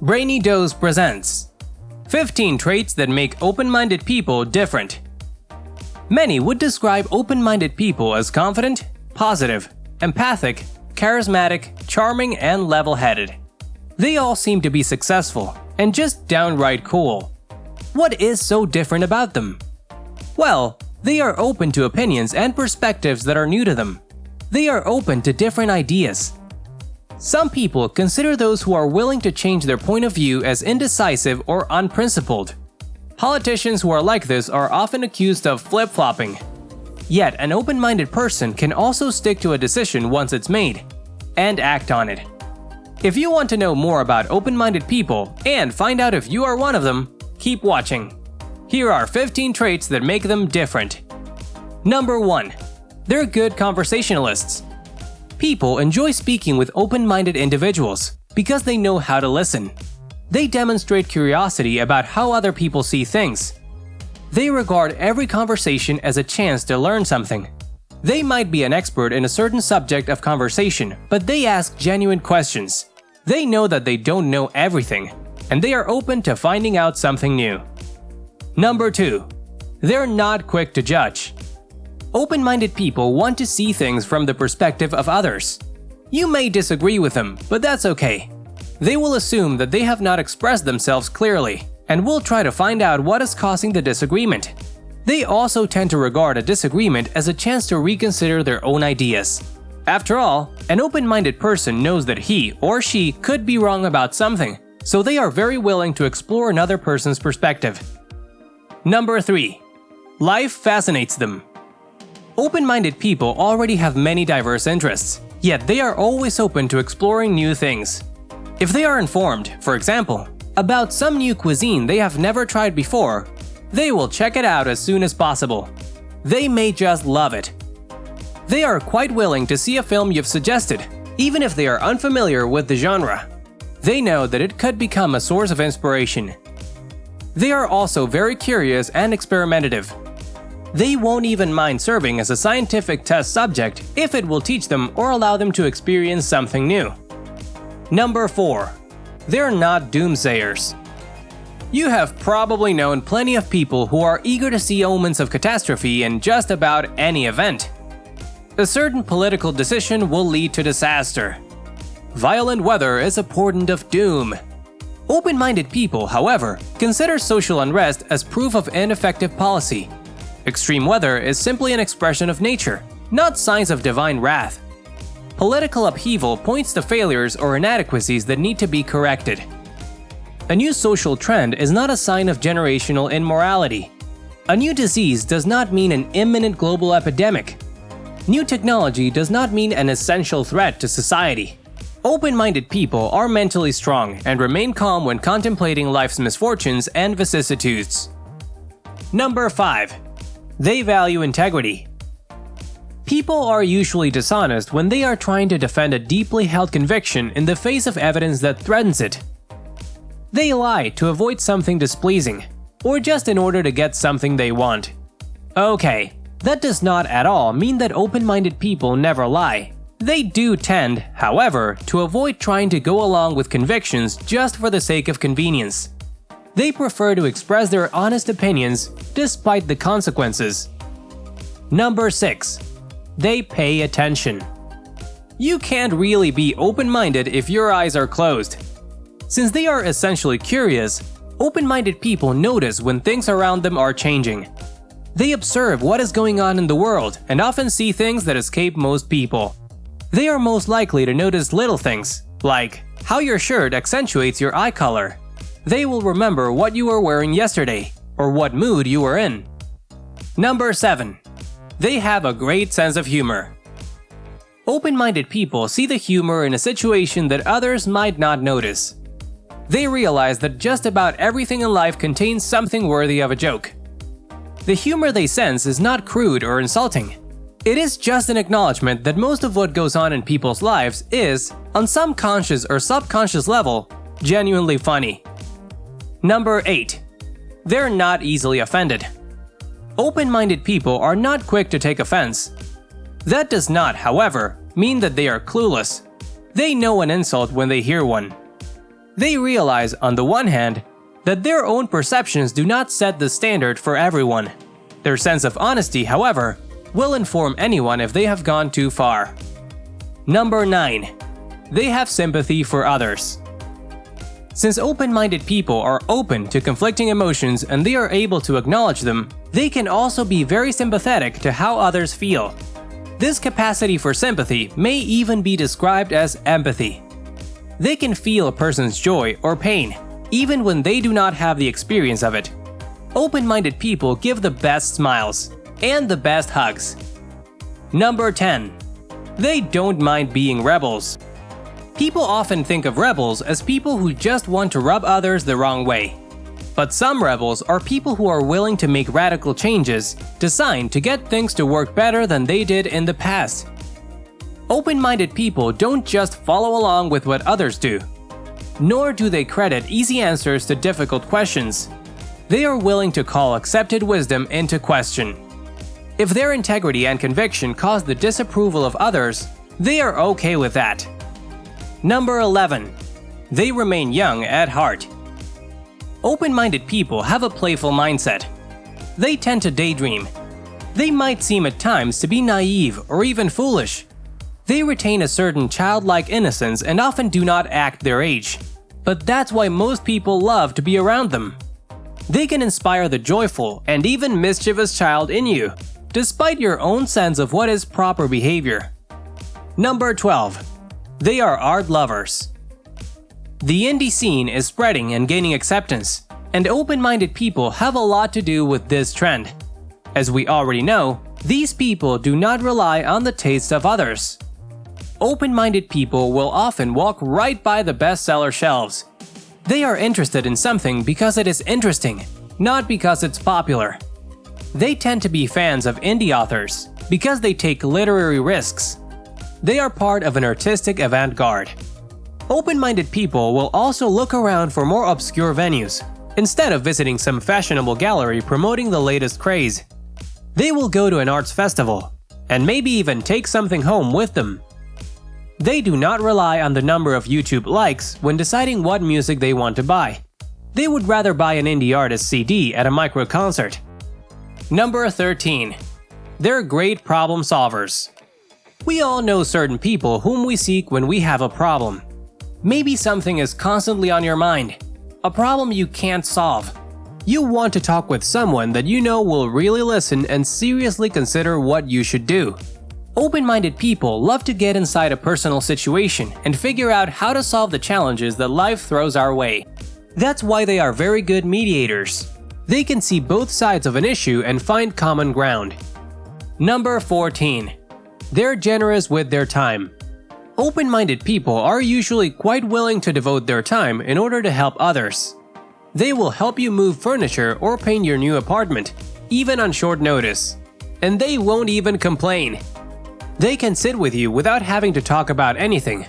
Brainy Dose presents 15 traits that make open-minded people different. Many would describe open-minded people as confident, positive, empathic, charismatic, charming, and level-headed. They all seem to be successful and just downright cool. What is so different about them? Well, they are open to opinions and perspectives that are new to them. They are open to different ideas. Some people consider those who are willing to change their point of view as indecisive or unprincipled. Politicians who are like this are often accused of flip-flopping. Yet, an open-minded person can also stick to a decision once it's made and act on it. If you want to know more about open-minded people and find out if you are one of them, keep watching. Here are 15 traits that make them different. Number 1. They're good conversationalists. People enjoy speaking with open-minded individuals because they know how to listen. They demonstrate curiosity about how other people see things. They regard every conversation as a chance to learn something. They might be an expert in a certain subject of conversation, but they ask genuine questions. They know that they don't know everything, and they are open to finding out something new. Number 2. They're not quick to judge. Open-minded people want to see things from the perspective of others. You may disagree with them, but that's okay. They will assume that they have not expressed themselves clearly, and will try to find out what is causing the disagreement. They also tend to regard a disagreement as a chance to reconsider their own ideas. After all, an open-minded person knows that he or she could be wrong about something, so they are very willing to explore another person's perspective. Number 3. Life fascinates them. Open-minded people already have many diverse interests, yet they are always open to exploring new things. If they are informed, for example, about some new cuisine they have never tried before, they will check it out as soon as possible. They may just love it. They are quite willing to see a film you've suggested, even if they are unfamiliar with the genre. They know that it could become a source of inspiration. They are also very curious and experimentative. They won't even mind serving as a scientific test subject if it will teach them or allow them to experience something new. Number 4. They're not doomsayers. You have probably known plenty of people who are eager to see omens of catastrophe in just about any event. A certain political decision will lead to disaster. Violent weather is a portent of doom. Open-minded people, however, consider social unrest as proof of ineffective policy. Extreme weather is simply an expression of nature, not signs of divine wrath. Political upheaval points to failures or inadequacies that need to be corrected. A new social trend is not a sign of generational immorality. A new disease does not mean an imminent global epidemic. New technology does not mean an essential threat to society. Open-minded people are mentally strong and remain calm when contemplating life's misfortunes and vicissitudes. Number 5. They value integrity. People are usually dishonest when they are trying to defend a deeply held conviction in the face of evidence that threatens it. They lie to avoid something displeasing, or just in order to get something they want. Okay, that does not at all mean that open-minded people never lie. They do tend, however, to avoid trying to go along with convictions just for the sake of convenience. They prefer to express their honest opinions despite the consequences. Number 6. They pay attention. You can't really be open-minded if your eyes are closed. Since they are essentially curious, open-minded people notice when things around them are changing. They observe what is going on in the world and often see things that escape most people. They are most likely to notice little things, like how your shirt accentuates your eye color. They will remember what you were wearing yesterday, or what mood you were in. Number 7. They have a great sense of humor. Open-minded people see the humor in a situation that others might not notice. They realize that just about everything in life contains something worthy of a joke. The humor they sense is not crude or insulting. It is just an acknowledgement that most of what goes on in people's lives is, on some conscious or subconscious level, genuinely funny. Number 8. They're not easily offended. Open-minded people are not quick to take offense. That does not, however, mean that they are clueless. They know an insult when they hear one. They realize, on the one hand, that their own perceptions do not set the standard for everyone. Their sense of honesty, however, will inform anyone if they have gone too far. Number 9. They have sympathy for others. Since open-minded people are open to conflicting emotions and they are able to acknowledge them, they can also be very sympathetic to how others feel. This capacity for sympathy may even be described as empathy. They can feel a person's joy or pain, even when they do not have the experience of it. Open-minded people give the best smiles and the best hugs. Number 10. They don't mind being rebels. People often think of rebels as people who just want to rub others the wrong way. But some rebels are people who are willing to make radical changes designed to get things to work better than they did in the past. Open-minded people don't just follow along with what others do, nor do they credit easy answers to difficult questions. They are willing to call accepted wisdom into question. If their integrity and conviction cause the disapproval of others, they are okay with that. Number 11. They remain young at heart. Open-minded people have a playful mindset. They tend to daydream. They might seem at times to be naive or even foolish. They retain a certain childlike innocence and often do not act their age. But that's why most people love to be around them. They can inspire the joyful and even mischievous child in you, despite your own sense of what is proper behavior. Number 12. They are art lovers. The indie scene is spreading and gaining acceptance, and open-minded people have a lot to do with this trend. As we already know, these people do not rely on the taste of others. Open-minded people will often walk right by the bestseller shelves. They are interested in something because it is interesting, not because it's popular. They tend to be fans of indie authors because they take literary risks. They are part of an artistic avant-garde. Open-minded people will also look around for more obscure venues, instead of visiting some fashionable gallery promoting the latest craze. They will go to an arts festival, and maybe even take something home with them. They do not rely on the number of YouTube likes when deciding what music they want to buy. They would rather buy an indie artist CD at a micro concert. Number 13. They're great problem solvers. We all know certain people whom we seek when we have a problem. Maybe something is constantly on your mind, a problem you can't solve. You want to talk with someone that you know will really listen and seriously consider what you should do. Open-minded people love to get inside a personal situation and figure out how to solve the challenges that life throws our way. That's why they are very good mediators. They can see both sides of an issue and find common ground. Number 14. They're generous with their time. Open-minded people are usually quite willing to devote their time in order to help others. They will help you move furniture or paint your new apartment, even on short notice. And they won't even complain. They can sit with you without having to talk about anything.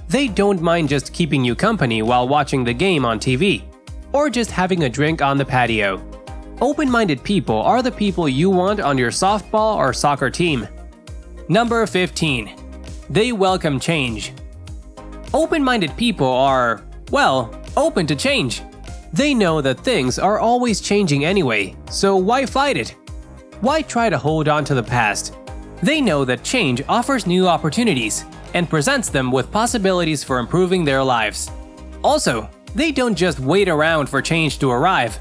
They don't mind just keeping you company while watching the game on TV, or just having a drink on the patio. Open-minded people are the people you want on your softball or soccer team. Number 15. They welcome change. Open-minded people are, well, open to change. They know that things are always changing anyway, so why fight it? Why try to hold on to the past? They know that change offers new opportunities and presents them with possibilities for improving their lives. Also, they don't just wait around for change to arrive.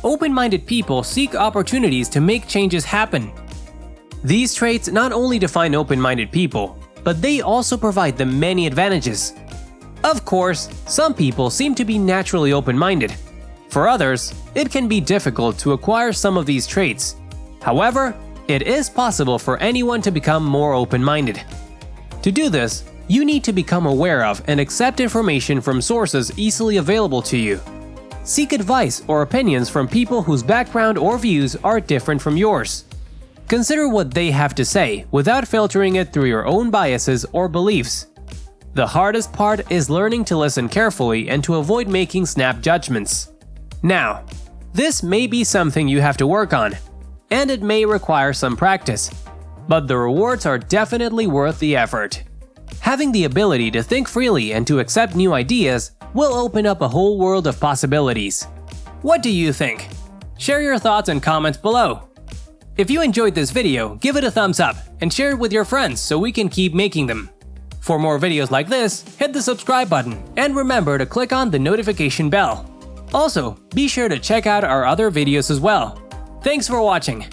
Open-minded people seek opportunities to make changes happen. These traits not only define open-minded people, but they also provide them many advantages. Of course, some people seem to be naturally open-minded. For others, it can be difficult to acquire some of these traits. However, it is possible for anyone to become more open-minded. To do this, you need to become aware of and accept information from sources easily available to you. Seek advice or opinions from people whose background or views are different from yours. Consider what they have to say without filtering it through your own biases or beliefs. The hardest part is learning to listen carefully and to avoid making snap judgments. Now, this may be something you have to work on, and it may require some practice, but the rewards are definitely worth the effort. Having the ability to think freely and to accept new ideas will open up a whole world of possibilities. What do you think? Share your thoughts and comments below. If you enjoyed this video, give it a thumbs up and share it with your friends so we can keep making them. For more videos like this, hit the subscribe button and remember to click on the notification bell. Also, be sure to check out our other videos as well. Thanks for watching.